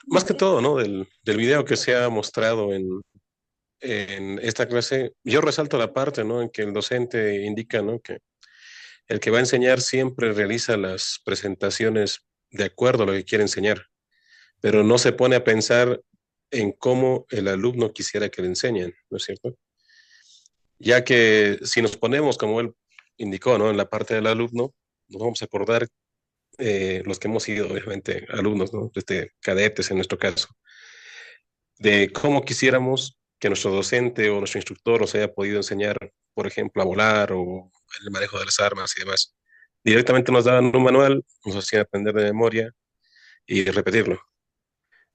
Más que todo, ¿no? Del video que se ha mostrado en esta clase, yo resalto la parte, ¿no? En que el docente indica, ¿no? Que el que va a enseñar siempre realiza las presentaciones de acuerdo a lo que quiere enseñar, pero no se pone a pensar en cómo el alumno quisiera que le enseñen, ¿no es cierto? Ya que si nos ponemos, como él indicó, ¿no? En la parte del alumno, nos vamos a acordar los que hemos sido, obviamente, alumnos, ¿no? Cadetes en nuestro caso, de cómo quisiéramos que nuestro docente o nuestro instructor nos haya podido enseñar, por ejemplo, a volar o el manejo de las armas y demás. Directamente nos daban un manual, nos hacían aprender de memoria y repetirlo.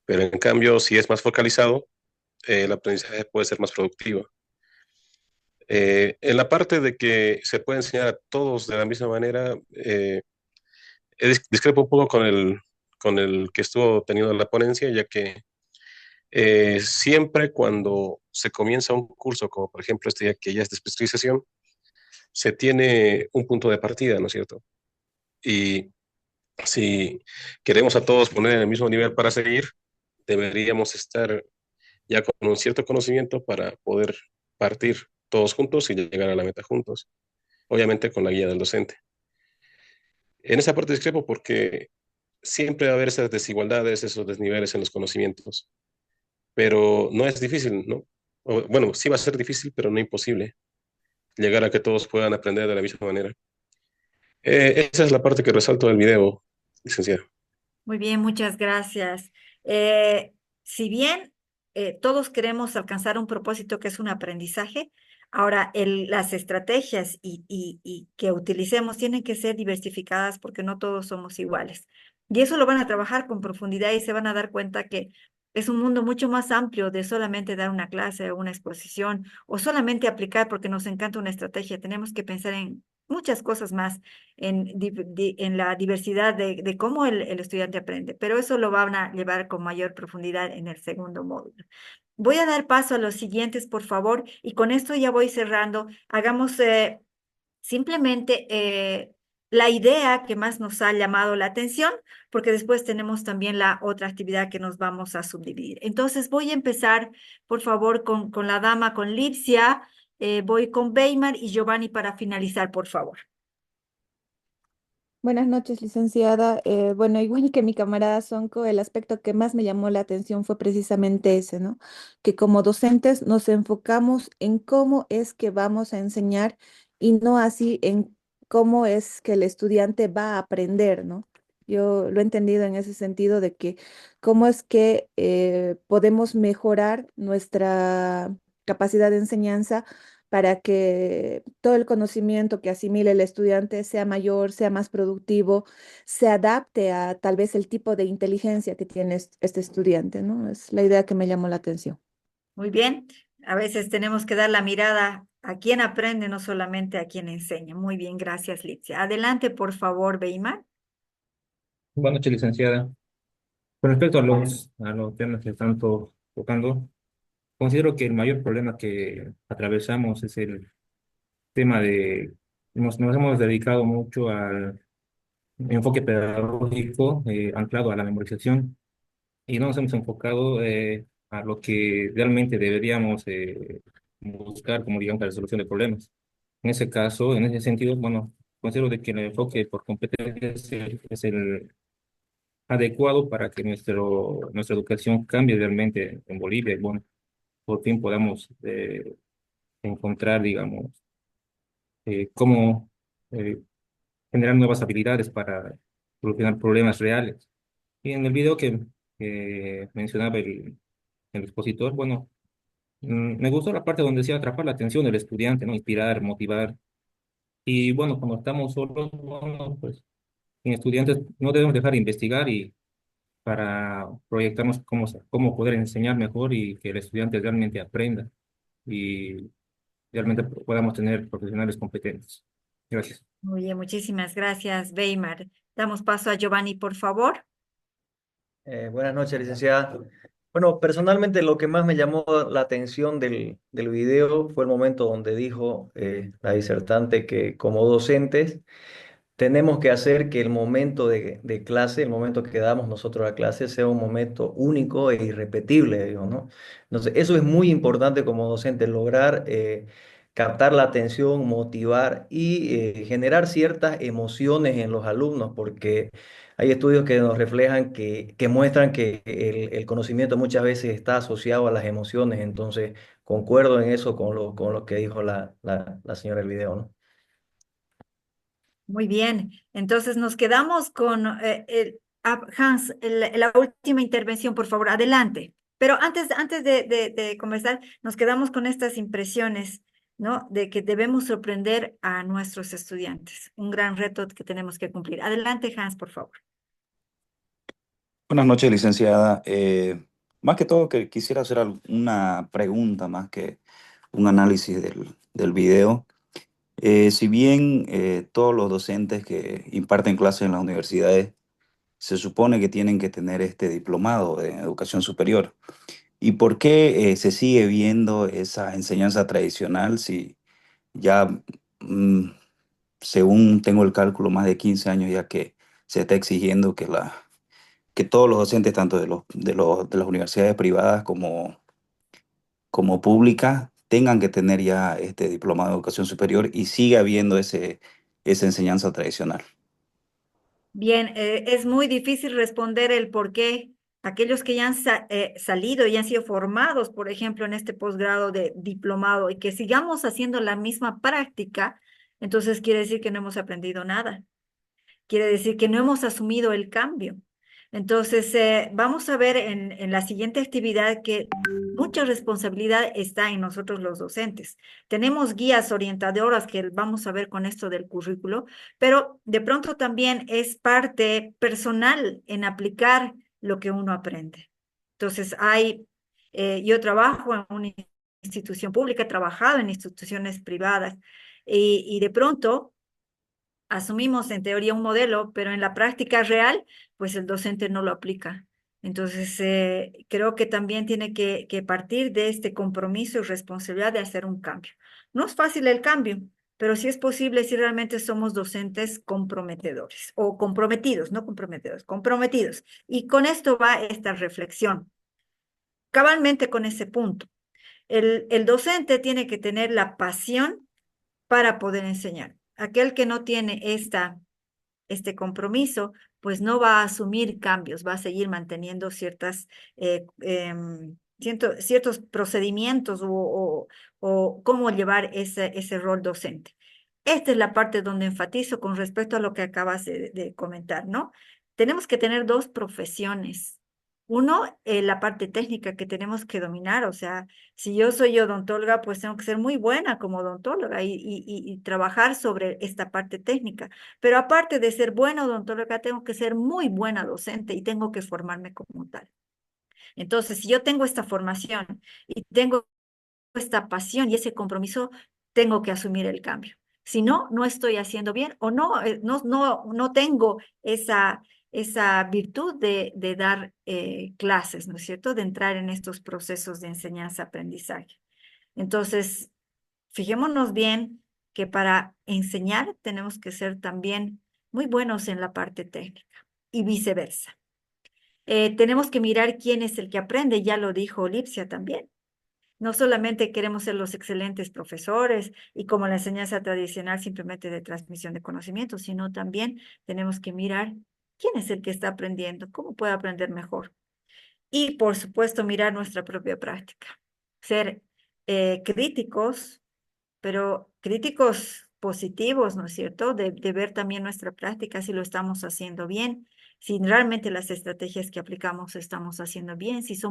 Pero en cambio, si es más focalizado, el aprendizaje puede ser más productivo. En la parte de que se puede enseñar a todos de la misma manera, discrepo un poco con el que estuvo teniendo la ponencia, ya que siempre cuando se comienza un curso, como por ejemplo este que ya es de especialización, se tiene un punto de partida, ¿no es cierto? Y si queremos a todos poner en el mismo nivel para seguir, deberíamos estar ya con un cierto conocimiento para poder partir todos juntos y llegar a la meta juntos, obviamente con la guía del docente. En esa parte discrepo porque siempre va a haber esas desigualdades, esos desniveles en los conocimientos, pero no es difícil, ¿no? Bueno, sí va a ser difícil, pero no imposible llegar a que todos puedan aprender de la misma manera. Esa es la parte que resalto del video, licenciado. Muy bien, muchas gracias. Si bien todos queremos alcanzar un propósito que es un aprendizaje, ahora las estrategias y que utilicemos tienen que ser diversificadas porque no todos somos iguales. Y eso lo van a trabajar con profundidad y se van a dar cuenta que es un mundo mucho más amplio de solamente dar una clase o una exposición o solamente aplicar porque nos encanta una estrategia. Tenemos que pensar en muchas cosas más en la diversidad de cómo el estudiante aprende, pero eso lo van a llevar con mayor profundidad en el segundo módulo. Voy a dar paso a los siguientes, por favor, y con esto ya voy cerrando. Hagamos simplemente la idea que más nos ha llamado la atención, porque después tenemos también la otra actividad que nos vamos a subdividir. Entonces voy a empezar, por favor, con la dama, con Lipsia, voy con Weimar y Giovanni para finalizar, por favor. Buenas noches, licenciada. Bueno, igual que mi camarada Sonco, el aspecto que más me llamó la atención fue precisamente ese, ¿no? Que como docentes nos enfocamos en cómo es que vamos a enseñar y no así en cómo es que el estudiante va a aprender, ¿no? Yo lo he entendido en ese sentido de que cómo es que podemos mejorar nuestra capacidad de enseñanza para que todo el conocimiento que asimile el estudiante sea mayor, sea más productivo, se adapte a tal vez el tipo de inteligencia que tiene este estudiante, ¿no? Es la idea que me llamó la atención. Muy bien. A veces tenemos que dar la mirada a quien aprende, no solamente a quien enseña. Muy bien, gracias, Litzia. Adelante, por favor, Beimar. Buenas noches, licenciada. Con respecto a los temas que están tocando, considero que el mayor problema que atravesamos es el tema de, nos hemos dedicado mucho al enfoque pedagógico anclado a la memorización y no nos hemos enfocado a lo que realmente deberíamos buscar como, digamos, la resolución de problemas. En ese caso, en ese sentido, bueno, considero de que el enfoque por competencia es el adecuado para que nuestra educación cambie realmente en Bolivia y bueno, por fin podamos encontrar, digamos, cómo eh, generar nuevas habilidades para solucionar problemas reales. Y en el video que mencionaba el expositor, bueno, me gustó la parte donde decía atrapar la atención del estudiante, ¿no? Inspirar, motivar. Y bueno, cuando estamos solos, bueno, pues en estudiantes no debemos dejar de investigar y para proyectarnos cómo poder enseñar mejor y que el estudiante realmente aprenda y realmente podamos tener profesionales competentes. Gracias. Muy bien, muchísimas gracias, Weimar. Damos paso a Giovanni, por favor. Buenas noches, licenciada. Bueno, personalmente lo que más me llamó la atención del video fue el momento donde dijo la disertante que como docentes tenemos que hacer que el momento de clase, el momento que damos nosotros a clase, sea un momento único e irrepetible, digo, ¿no? Entonces, eso es muy importante como docente, lograr captar la atención, motivar y generar ciertas emociones en los alumnos, porque hay estudios que nos reflejan que muestran que el conocimiento muchas veces está asociado a las emociones, entonces concuerdo en eso con lo que dijo la señora del video, ¿no? Muy bien, entonces nos quedamos con Hans, la última intervención, por favor, adelante. Pero antes de comenzar, nos quedamos con estas impresiones, ¿no? De que debemos sorprender a nuestros estudiantes. Un gran reto que tenemos que cumplir. Adelante, Hans, por favor. Buenas noches, licenciada. Más que todo, que quisiera hacer una pregunta más que un análisis del video. Si bien todos los docentes que imparten clases en las universidades se supone que tienen que tener este diplomado en educación superior, ¿y por qué se sigue viendo esa enseñanza tradicional si ya, mm, según tengo el cálculo, más de 15 años ya que se está exigiendo que todos los docentes, tanto de las universidades privadas como públicas, tengan que tener ya este diplomado de educación superior y sigue habiendo esa enseñanza tradicional? Bien, es muy difícil responder el por qué aquellos que ya han salido y han sido formados, por ejemplo, en este posgrado de diplomado y que sigamos haciendo la misma práctica, entonces quiere decir que no hemos aprendido nada. Quiere decir que no hemos asumido el cambio. Entonces, vamos a ver en la siguiente actividad que mucha responsabilidad está en nosotros los docentes. Tenemos guías orientadoras que vamos a ver con esto del currículo, pero de pronto también es parte personal en aplicar lo que uno aprende. Entonces, yo trabajo en una institución pública, he trabajado en instituciones privadas y de pronto asumimos en teoría un modelo, pero en la práctica real, pues el docente no lo aplica. Entonces, creo que también tiene que partir de este compromiso y responsabilidad de hacer un cambio. No es fácil el cambio, pero sí es posible si realmente somos docentes comprometedores o comprometidos, no comprometedores, comprometidos. Y con esto va esta reflexión. Cabalmente con ese punto. El docente tiene que tener la pasión para poder enseñar. Aquel que no tiene esta este compromiso, pues no va a asumir cambios, va a seguir manteniendo ciertos procedimientos o cómo llevar ese rol docente. Esta es la parte donde enfatizo con respecto a lo que acabas de comentar, ¿no? Tenemos que tener dos profesiones. Uno, la parte técnica que tenemos que dominar, o sea, si yo soy odontóloga, pues tengo que ser muy buena como odontóloga y trabajar sobre esta parte técnica. Pero aparte de ser buena odontóloga, tengo que ser muy buena docente y tengo que formarme como tal. Entonces, si yo tengo esta formación y tengo esta pasión y ese compromiso, tengo que asumir el cambio. Si no, no estoy haciendo bien o no tengo esa virtud de dar clases, ¿no es cierto? De entrar en estos procesos de enseñanza-aprendizaje. Entonces, fijémonos bien que para enseñar tenemos que ser también muy buenos en la parte técnica y viceversa. Tenemos que mirar quién es el que aprende, ya lo dijo Lipsia también. No solamente queremos ser los excelentes profesores y como la enseñanza tradicional simplemente de transmisión de conocimiento, sino también tenemos que mirar quién es el que está aprendiendo, cómo puede aprender mejor. Y por supuesto mirar nuestra propia práctica. Ser críticos, pero críticos positivos, ¿no es cierto? De ver también nuestra práctica, si lo estamos haciendo bien, si realmente las estrategias que aplicamos estamos haciendo bien, si son